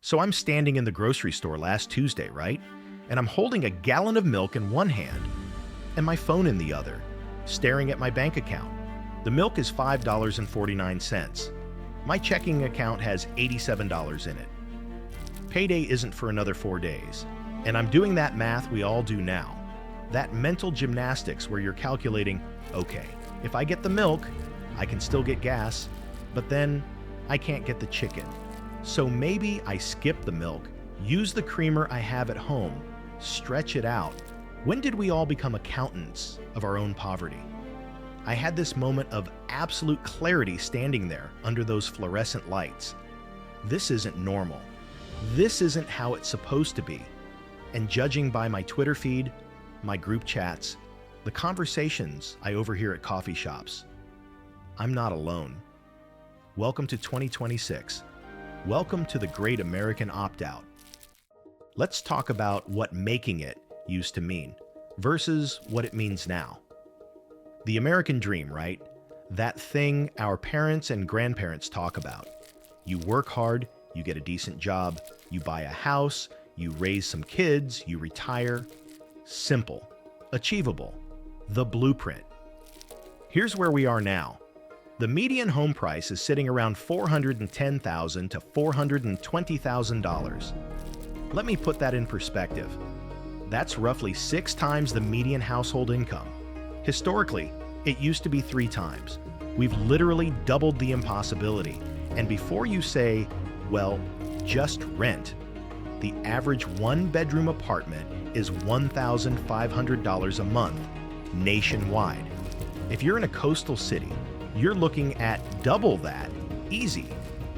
So I'm standing in the grocery store last Tuesday, right? And I'm holding a gallon of milk in one hand and my phone in the other, staring at my bank account. The milk is $5.49. My checking account has $87 in it. Payday isn't for another 4 days. And I'm doing that math we all do now. That mental gymnastics where you're calculating, okay, if I get the milk, I can still get gas, but then I can't get the chicken. So maybe I skip the milk, use the creamer I have at home, stretch it out. When did we all become accountants of our own poverty? I had this moment of absolute clarity standing there under those fluorescent lights. This isn't normal. This isn't how it's supposed to be. And judging by my Twitter feed, my group chats, the conversations I overhear at coffee shops, I'm not alone. Welcome to 2026. Welcome to the great American opt-out. Let's talk about what making it used to mean versus what it means now. The American dream, right? That thing our parents and grandparents talk about. You work hard, you get a decent job, you buy a house, you raise some kids, you retire. Simple, achievable, the blueprint. Here's where we are now. The median home price is sitting around $410,000 to $420,000. Let me put that in perspective. That's roughly 6 times the median household income. Historically, it used to be 3 times. We've literally doubled the impossibility. And before you say, well, just rent, the average 1-bedroom apartment is $1,500 a month nationwide. If you're in a coastal city, you're looking at double that, easy.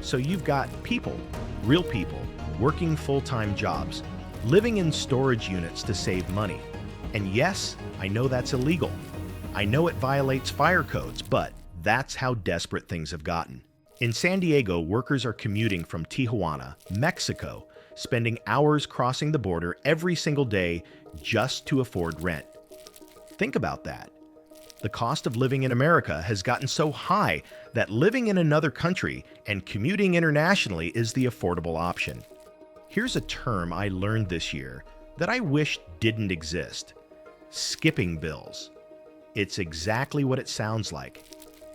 So you've got people, real people, working full-time jobs, living in storage units to save money. And yes, I know that's illegal. I know it violates fire codes, but that's how desperate things have gotten. In San Diego, workers are commuting from Tijuana, Mexico, spending hours crossing the border every single day just to afford rent. Think about that. The cost of living in America has gotten so high that living in another country and commuting internationally is the affordable option. Here's a term I learned this year that I wish didn't exist: skipping bills. It's exactly what it sounds like.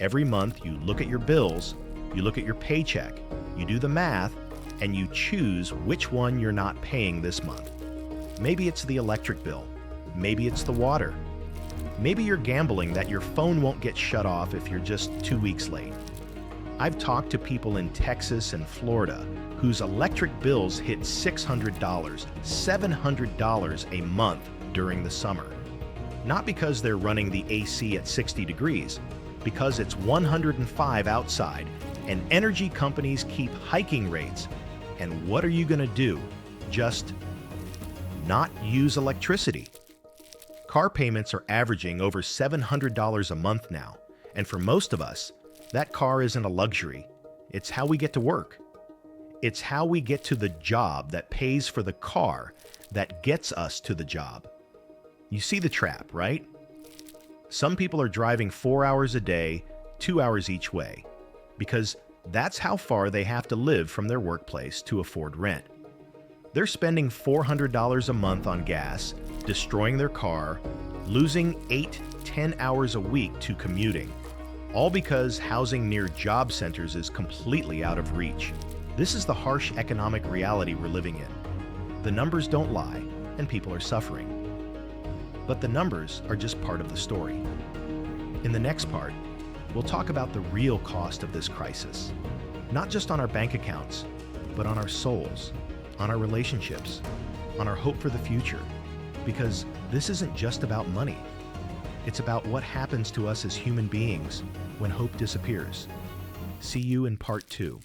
Every month you look at your bills, you look at your paycheck, you do the math, and you choose which one you're not paying this month. Maybe it's the electric bill. Maybe it's the water. Maybe you're gambling that your phone won't get shut off if you're just 2 weeks late. I've talked to people in Texas and Florida whose electric bills hit $600, $700 a month during the summer. Not because they're running the AC at 60 degrees, because it's 105 outside and energy companies keep hiking rates. And what are you going to do? Just not use electricity? Car payments are averaging over $700 a month now, and for most of us, that car isn't a luxury. It's how we get to work. It's how we get to the job that pays for the car that gets us to the job. You see the trap, right? Some people are driving 4 hours a day, 2 hours each way, because that's how far they have to live from their workplace to afford rent. They're spending $400 a month on gas, destroying their car, losing 8-10 hours a week to commuting, all because housing near job centers is completely out of reach. This is the harsh economic reality we're living in. The numbers don't lie, and people are suffering. But the numbers are just part of the story. In the next part, we'll talk about the real cost of this crisis, not just on our bank accounts, but on our souls, on our relationships, on our hope for the future. Because this isn't just about money. It's about what happens to us as human beings when hope disappears. See you in part 2.